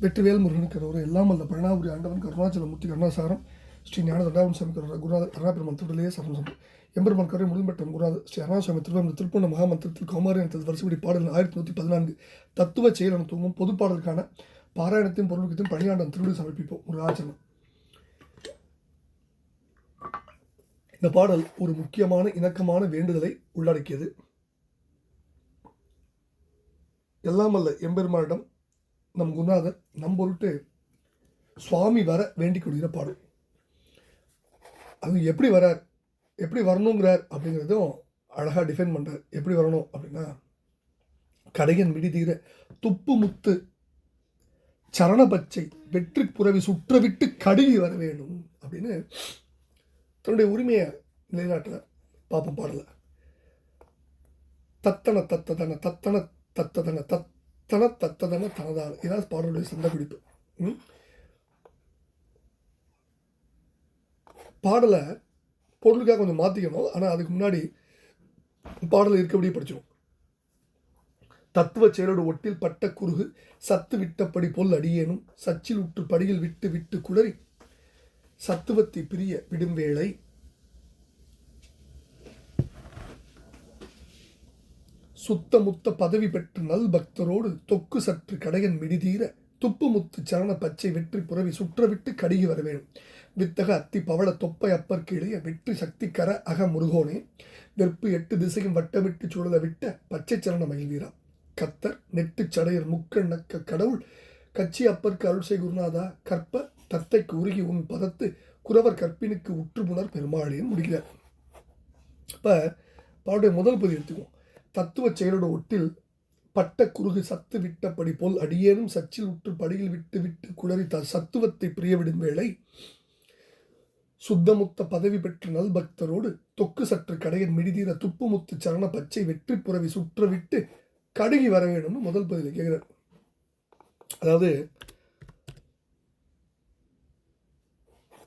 வெற்றிவேல் முருகனுக்கு ஒரு எல்லாம் அல்ல பழனாபுரி ஆண்டவன் கருணாச்சலமூர்த்தி கருணாசாரம் ஸ்ரீ ஞான தண்டாவன் சாமி குருநாதர் அருணாபெருமான் திருடலையே சரணம் சம்பு எம்பெருமான் கரை முழும்பெற்றம் குருநாதர் ஸ்ரீ அருணாசாமி திருவம் திருப்பண்ண மகாமந்திரத்தில் கௌமாரி எனது வருஷப்படி பாடல் 1114 தத்துவ செயல் என தூங்கும் பொது பாடலுக்கான பாராயணத்தையும் பொருளுக்கத்தையும் பணியாண்டன் திருவிழி சமர்ப்பிப்போம். ஒரு ஆச்சரணம். இந்த பாடல் ஒரு முக்கியமான இணக்கமான வேண்டுதலை உள்ளடக்கியது. எல்லாம் அல்ல எம்பெருமானிடம் நம் குருநாதர் நம் பொருட்டு சுவாமி வர வேண்டிக் கொள்கிற பாடல். அது எப்படி வரார், எப்படி வரணுங்கிறார் அப்படிங்கிறதும் அழகாக டிஃபைன் பண்ணுறார். எப்படி வரணும் அப்படின்னா, கடையன் மிடிதீர துப்பு முத்து சரணபச்சை வெற்றி புறவி சுற்றவிட்டு கடுகி வர வேணும் அப்படின்னு தன்னுடைய உரிமையை நிலைநாட்டுற பாப்பம் பாடல. தத்தன தத்ததன தத்தன தத்ததன தத்தன தத்ததன தனதான இதான் பாடலுடைய சந்த குடிப்பு. பாடலை பொருளுக்காக கொஞ்சம் மாற்றிக்கணும். ஆனால் அதுக்கு முன்னாடி பாடலை இருக்கபடி படிச்சிடும். தத்துவ செயலோடு ஒட்டில் பட்ட குறுகு சத்து விட்டப்படி பொல் அடியேனும் சச்சில் உற்று படியில் விட்டு விட்டு குளறி சத்துவத்தை பிரிய விடும் வேளை சுத்த முத்த பதவி பெற்று நல் பக்தரோடு தொக்கு சற்று கடையன் மிடிதீர துப்பு முத்து சரண பச்சை வெற்றி புறவி சுற்றவிட்டு கடுகி வர வேணும். வித்தக அத்தி பவள தொப்பை அப்பர் கீழைய வெற்றி சக்தி கர அக முருகோனே வெறுப்பு 8 திசையும் வட்டமிட்டு சுழல விட்ட பச்சை சரண மகிழ்வீரா கத்தர் நெட்டு சடையர் முக்கண் நக்க கடவுள் கச்சி அப்பற்கு அருள்சை குருநாதா கற்ப தத்தைக்கு உருகி உன் பதத்து குறவர் கற்பினுக்கு உற்றுப்புணர் பெருமாளின்னு முடிக்கிறார். இப்போ பாவுடைய முதல் பகுதி எடுத்துக்குவோம். தத்துவ செயலோட ஒட்டில் பட்ட குறுகு சத்து விட்டப்படி போல் அடியேனும் சச்சில் உற்று படியில் விட்டு விட்டு குளறி சத்துவத்தை பிரியவிடும் வேளை சுத்தமுத்த பதவி பெற்ற நல் பக்தரோடு தொக்கு சற்று கடையன் மிடிதீர துப்பு முத்து சரண பச்சை வெற்றி புறவி சுற்றவிட்டு கடுகி வர வேணும்னு முதல் பகுதியில் கேட்கிறார். அதாவது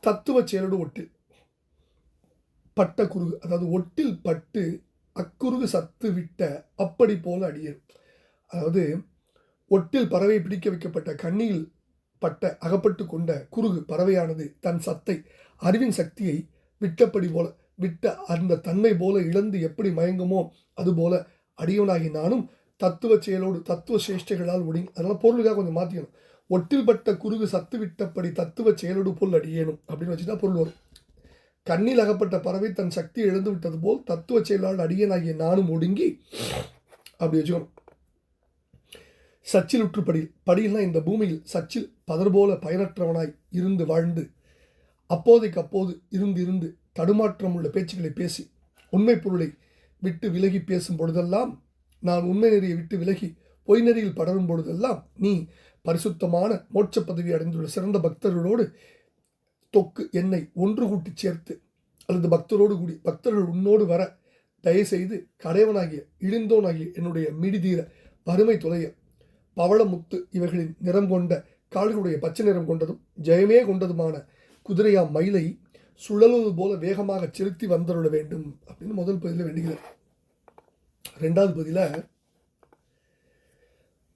தத்துவ செயலோடு ஒட்டில் பட்ட குறுகு, அதாவது ஒட்டில் பட்டு அக்குறுகு சத்து விட்ட அப்படி போல அடியேன். அதாவது ஒட்டில் பறவை பிடிக்க வைக்கப்பட்ட கண்ணியில் பட்ட அகப்பட்டு கொண்ட குறுகு பறவையானது தன் சத்தை அறிவின் சக்தியை விட்டப்படி போல விட்ட அந்த தன்மை போல இழந்து எப்படி மயங்குமோ அதுபோல அடியவனாகி நானும் தத்துவ செயலோடு தத்துவ சேஷ்டைகளால் ஒடுங்கி. அதனால பொருளுக்காக கொஞ்சம் மாற்றிக்கணும். ஒட்டில் பட்ட குறுகு சத்து விட்டப்படி தத்துவ செயலோடு போல் அடியேனும் அப்படின்னு வச்சுதான் பொருள் வரும். கண்ணில் அகப்பட்ட பறவை தன் சக்தியை இழந்து விட்டது போல் தத்துவ செயலால் அடியனாகிய நானும் ஒடுங்கி அப்படி வச்சுக்கணும். சச்சில் உற்று படியில்னா இந்த பூமியில் சச்சில் பதர் போல பயனற்றவனாய் இருந்து வாழ்ந்து அப்போதைக்கு அப்போது இருந்து தடுமாற்றம் உள்ள பேச்சுக்களை பேசி உண்மை பொருளை விட்டு விலகி பேசும் பொழுதெல்லாம், நான் உண்மை நெறியை விட்டு விலகி பொய் நெறியில் படரும் பொழுதெல்லாம் நீ பரிசுத்தமான மோட்ச பதவி அடைந்துள்ள சிறந்த பக்தர்களோடு தொக்கு என்னை ஒன்று கூட்டி சேர்த்து அல்லது பக்தரோடு கூடி பக்தர்கள் உன்னோடு வர தயவுசெய்து கடைவனாகிய இழிந்தோனாகிய என்னுடைய மிடிதீர வறுமை தொலைய பவளமுத்து இவர்களின் நிறம் கொண்ட கால்களுடைய பச்சை நிறம் கொண்டதும் ஜெயமே கொண்டதுமான குதிரையா மயிலை சுழலுவது போல வேகமாக செலுத்தி வந்தருள வேண்டும் அப்படின்னு முதல் பகுதியில் வேண்டுகிறார். 2வது பகுதியில்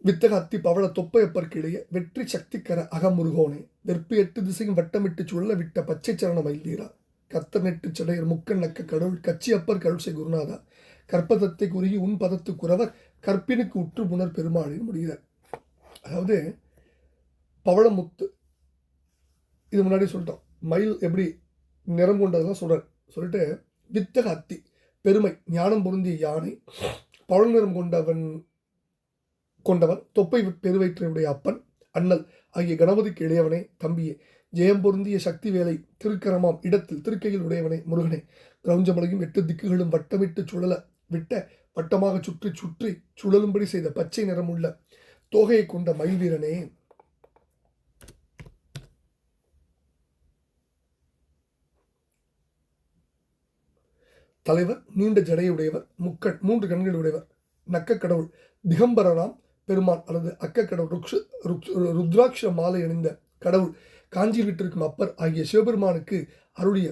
வித்தக அத்தி பவள தொப்பையப்பற்கிடைய வெற்றி சக்திக்கர அகமுருகோனே வெறுப்பு 8 திசையும் வட்டமிட்டு சுழல விட்ட பச்சை சரண மயில்வீரா கத்த நெட்டு சடையர் முக்கண் நக்க கடவுள் கச்சி அப்பர் கருள்சை குருநாதா கற்பதத்தை குறுகி உன் பதத்து குறவர் கற்பினுக்கு உற்று புணர் பெருமாளின்னு முடிகிறார். அதாவது பவளமுத்து இது முன்னாடி சொல்லிட்டோம். மயில் எப்படி நிறம் கொண்டதெல்லாம் சொல்லிட்டு வித்தக அத்தி பெருமை ஞானம் பொருந்திய யானை பவள நிறம் கொண்டவன் தொப்பை பெருவயிற்றுடைய அப்பன் அண்ணல் ஆகிய கணபதிக்கு இளையவனே தம்பியே ஜெயம் பொருந்திய சக்தி வேலை திருக்கரமாம் இடத்தில் திருக்கையில் உடையவனே முருகனே கிரௌஞ்சமலையும் 8 திக்குகளும் வட்டமிட்டு சுழல விட்ட வட்டமாக சுற்றி சுற்றி சுழலும்படி செய்த பச்சை நிறமுள்ள தோகையை கொண்ட மயில்வீரனே தலைவர் நீண்ட ஜடையுடையவர் 3 கண்கள் உடையவர் நக்க கடவுள் திகம்பரராம் பெருமான் அல்லது அக்க கடவுள் ருத்ராட்ச மாலை அணிந்த கடவுள் காஞ்சியில் விட்டிருக்கும் அப்பர் ஆகிய சிவபெருமானுக்கு அருளிய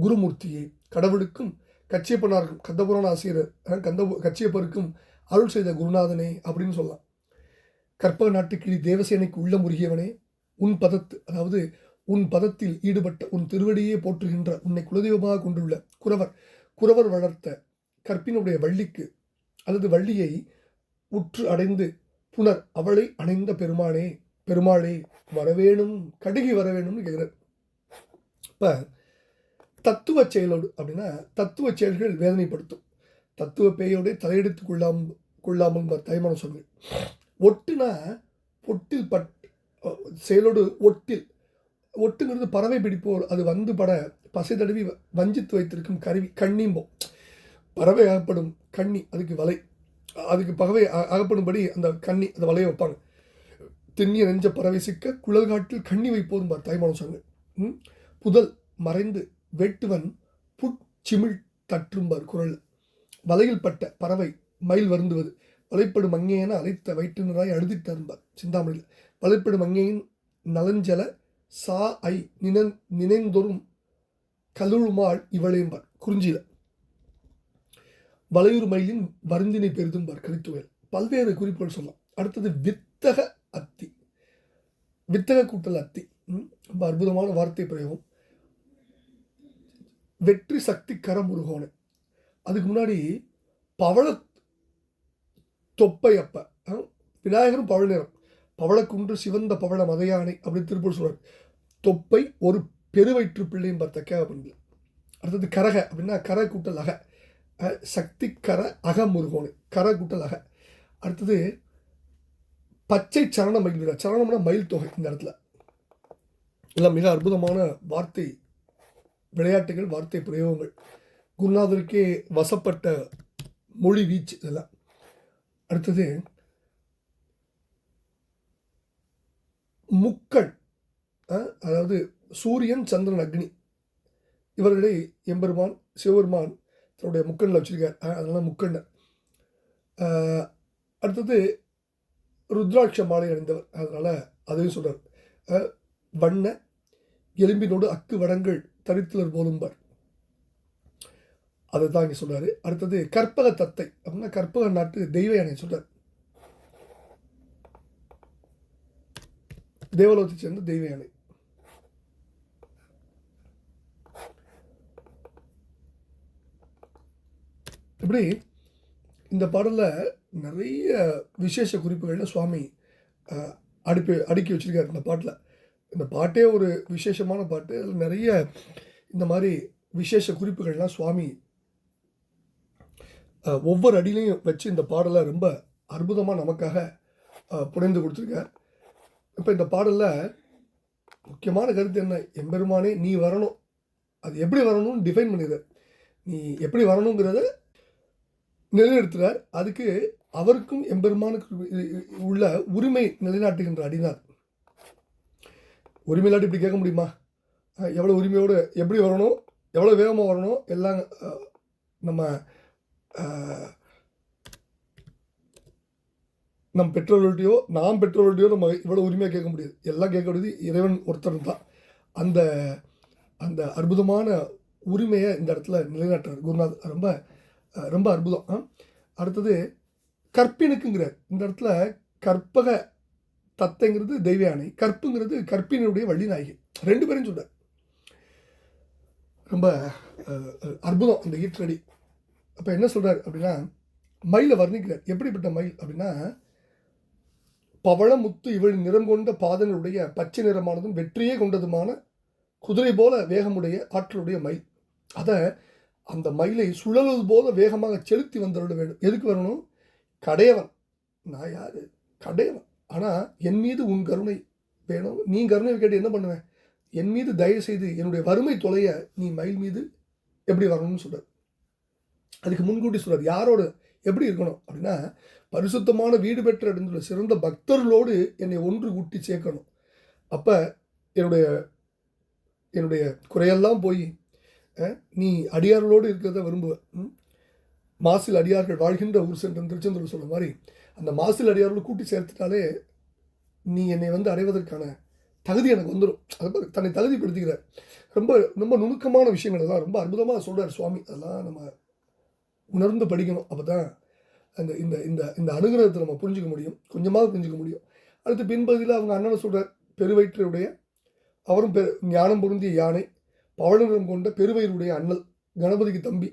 குருமூர்த்தியை கடவுளுக்கும் கந்தபுராண ஆசிரியர் கச்சியப்பருக்கும் அருள் செய்த குருநாதனே அப்படின்னு சொல்லலாம். கற்பக நாட்டுக்கிளி தேவசேனைக்கு உள்ள முருகியவனே, அதாவது உன் பதத்தில் ஈடுபட்ட உன் திருவடியே போற்றுகின்ற உன்னை குலதெய்வமாக கொண்டுள்ள குறவர் வளர்த்த கற்பினுடைய வள்ளிக்கு அல்லது வள்ளியை உற்று அடைந்து புனர் அவளை அணைந்த பெருமாளே வரவேணும், கடுகி வரவேணும்னு கேட்குறார். இப்போ தத்துவ செயலோடு அப்படின்னா தத்துவ செயல்கள் வேதனைப்படுத்தும். தத்துவ பேயோட தலையெடுத்து கொள்ளாமல் தாய்மான சொல்கள். ஒட்டுனா பொட்டில் செயலோடு ஒட்டுங்கிறது பறவை பிடிப்போர் அது வந்து பட பசை தடவி வஞ்சித்து வைத்திருக்கும் கருவி கண்ணிம்போம். பறவை அகப்படும் கண்ணி அதுக்கு வலை, அதுக்கு பறவை அகப்படும்படி அந்த கண்ணி அந்த வலையை வைப்பாங்க. தென்னிய நெஞ்ச பறவை சிக்க குழல்காட்டில் கண்ணி வைப்போரும் தாய்மான சொங்க. புதல் மறைந்து வேட்டுவன் புட்சிமிழ் தற்றும்பார் குரல். வலையில் பட்ட பறவை மயில் வருந்துவது வலைப்படும் அங்கேயென அழைத்த வயிற்றினராய் அழுதிட்டார்பார் சிந்தாமணியில். வலைப்படும் அங்கேயின் நலஞ்சல சா ஐ நினைந்தொரும் கலுழுமாள் இவளேம்பார் குறிஞ்சியில். வளையூர் மயிலின் வருந்தினை பெரிதும்பார் கலித்துவையில். பல்வேறு குறிப்புகள் சொல்லலாம். அடுத்தது வித்தக அத்தி, வித்தக கூட்டல் அத்தி, ரொம்ப அற்புதமான வார்த்தை பிரயோகம். வெற்றி சக்தி கரமுருகோனை, அதுக்கு முன்னாடி பவள தொப்பை அப்ப விநாயகரும் பவள நேரம் பவளக்குன்று சிவந்த பவள மதையானை அப்படின்னு திருப்பூர் சொல்றார். தொப்பை ஒரு பெருவயிற்று பிள்ளையும் பார்த்தக்க அப்படின்னு. அடுத்தது கரக அப்படின்னா கர கூட்டல் அக, சக்தி கர அக முருகோனை, கர கூட்டல் அக. அடுத்தது பச்சை சரண மயில் வீரர், சரணம்னா மயில் தொகை. இந்த இடத்துல எல்லாம் மிக அற்புதமான வார்த்தை விளையாட்டுகள், வார்த்தை பிரயோகங்கள், குருநாதருக்கே வசப்பட்ட மொழி வீச்சு இதெல்லாம். அடுத்தது முக்கண், அதாவது சூரியன் சந்திரன் அக்னி இவர்களை எம்பெருமான் சிவபெருமான் தன்னுடைய முக்கண்ணில் வச்சிருக்கார். அதனால முக்கண்ண. அடுத்தது ருத்ராட்ச மாலை அணிந்தவர், அதனால அதையும் சொல்றார். வண்ண எலும்பினோடு அக்கு வடங்கள் தரித்தலர் போலும்பார், அதை தான் இங்கே சொல்றாரு. அடுத்தது கற்பக தத்தை அப்படின்னா கற்பக நாட்டு தெய்வ யானை சொல்றார். தேவலோகத்தை சேர்ந்த தெய்வ யானை. இப்படி இந்த பாடலில் நிறைய விசேஷ குறிப்புகளில் சுவாமி அடுக்கி வச்சிருக்காரு. இந்த பாட்டில், இந்த பாட்டே ஒரு விசேஷமான பாட்டு. அதில் நிறைய இந்த மாதிரி விசேஷ குறிப்புகள்லாம் சுவாமி ஒவ்வொரு அடியிலையும் வச்சு இந்த பாடலை ரொம்ப அற்புதமாக நமக்காக புனைந்து கொடுத்துருக்கார். இப்போ இந்த பாடலில் முக்கியமான கருத்து என்ன? எம்பெருமானே நீ வரணும், அது எப்படி வரணும்னு டிஃபைன் பண்ணிடுறார். நீ எப்படி வரணுங்கிறத நிலைநிறுத்துறார். அதுக்கு அவருக்கும் எம்பெருமானுக்கு உள்ள உரிமை நிலைநாட்டுகின்ற அடினார். உரிமை இல்லாட்டி இப்படி கேட்க முடியுமா? எவ்வளோ உரிமையோடு எப்படி வரணும், எவ்வளோ வேகமாக வரணும், எல்லாம் நம் பெற்றோர்கள்ட்டையோ நாம் பெற்றோர்கள்ட்டையோ நம்ம இவ்வளோ உரிமையாக கேட்க முடியாது. எல்லாம் கேட்க முடியாது இறைவன் ஒருத்தர் தான். அந்த அந்த அற்புதமான உரிமையை இந்த இடத்துல நிலைநாட்டுறார் குருநாத். ரொம்ப ரொம்ப அற்புதம். அடுத்தது கற்பினுக்குங்கிறார். இந்த இடத்துல கற்பக தத்தைங்கிறது தெய்வ யானை, கற்புங்கிறது கற்பினுடைய வள்ளி நாயகி, ரெண்டு பேரும் சொல்றார். ரொம்ப அற்புதம் இந்த ஈற்றடி. அப்போ என்ன சொல்றார் அப்படின்னா மயிலை வர்ணிக்கிறார். எப்படிப்பட்ட மயில் அப்படின்னா பவளமுத்து இவளின் நிறம் கொண்ட பாதங்களுடைய பச்சை நிறமானதும் வெற்றியே கொண்டதுமான குதிரை போல வேகமுடைய ஆற்றலுடைய மயில். அதை அந்த மயிலை சுழலுவது போல வேகமாக செலுத்தி வந்துவிட வேண்டும். எதுக்கு வரணும்? கடையவன், நான் யாரு? கடையவன். ஆனால் என் மீது உன் கருணை வேணும். நீ கருணை கேட்டு என்ன பண்ணுவேன்? என் மீது தயவு செய்து என்னுடைய வறுமை தொலைய நீ மயில் மீது எப்படி வரணும்னு சொல்கிறார். அதுக்கு முன்கூட்டி சொல்கிறார் யாரோடு எப்படி இருக்கணும் அப்படின்னா பரிசுத்தமான வீடு பெற்ற இடத்துல சிறந்த பக்தர்களோடு என்னை ஒன்று கூட்டி சேர்க்கணும். அப்போ என்னுடைய குறையெல்லாம் போய் நீ அடியார்களோடு இருக்கிறத விரும்புவேன். மாசில் அடியார்கள் வாழ்கின்ற ஊர் சென்ற திருச்செந்தூர் சொல்கிற மாதிரி அந்த மாசில் அடியார்களோடு கூட்டி சேர்த்துட்டாலே நீ என்னை அடைவதற்கான தகுதி எனக்கு வந்துடும். அதை தன்னை தகுதிப்படுத்திக்கிறார். ரொம்ப ரொம்ப நுணுக்கமான விஷயங்கள் எல்லாம் ரொம்ப அற்புதமாக சொல்கிறார் சுவாமி. அதெல்லாம் நம்ம உணர்ந்து படிக்கணும். அப்போ தான் அந்த இந்த இந்த இந்த அனுகிரகத்தை நம்ம புரிஞ்சிக்க முடியும், கொஞ்சமாவது புரிஞ்சிக்க முடியும். அடுத்து பின்பகுதியில் அவங்க அண்ணனை சொல்கிறார், பெருவயிற்றையுடைய அவரும் ஞானம் பொருந்திய யானை, பவளநிறம் கொண்ட பெருவயிறுடைய அண்ணல், கணபதிக்கு தம்பி,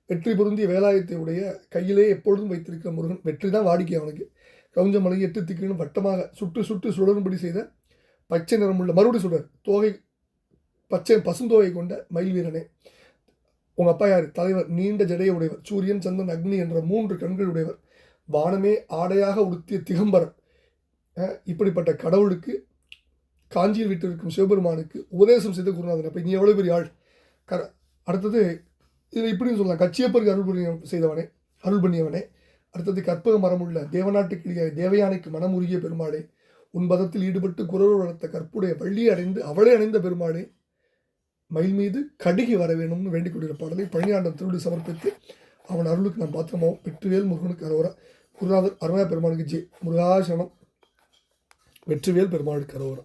வெற்றி பொருந்திய வேலாயத்தையுடைய கையிலே எப்பொழுதும் வைத்திருக்கிற முருகன். வெற்றி தான் வாடிக்கை அவனுக்கு. கவுஞ்சமலை 8 திக்கிலும் வட்டமாக சுட்டு சுட்டு சுழலும்படி செய்த பச்சை நிறமுள்ள, மறுபடி சொல்கிறார், தோகை பச்சை பசுந்தோகை கொண்ட மயில் வீரனே. உங்கள் அப்பா யார்? தலைவர், நீண்ட ஜடையை உடையவர், சூரியன் சந்திரன் அக்னி என்ற 3 கண்கள் உடையவர், வானமே ஆடையாக உடுத்திய திகம்பரன். இப்படிப்பட்ட கடவுளுக்கு காஞ்சியில் விட்டிருக்கும் சிவபெருமானுக்கு உபதேசம் செய்த குருநாதன். அப்போ நீ எவ்வளோ பெரிய ஆள். அடுத்தது இதில் இப்படின்னு சொல்லலாம், கச்சியப்பருக்கு அருள் பண்ணியவனே. அடுத்தது கற்பக மரமுள்ள தேவநாட்டு கிளியாய் தேவயானைக்கு மனமுருகிய பெருமாளே, உன் பதத்தில் ஈடுபட்டு குரல் வளர்த்த கற்புடைய வள்ளியை அடைந்து அவளை அடைந்த பெருமாளே, மயில் மீது கடுகி வர வேணும்னு வேண்டிக் கொண்டிருக்கிற பாடலை பழனியாண்டம் திருவிழி சமர்ப்பித்து அவன் அருளுக்கு நான் பாத்திரமாவும். வெற்றிவேல் முருகனுக்கு அரோரா. குருநாதர் அருமையா பெருமானுக்கு ஜெய். முருகாசனம். வெற்றிவேல் பெருமாளுக்கு அரோரா.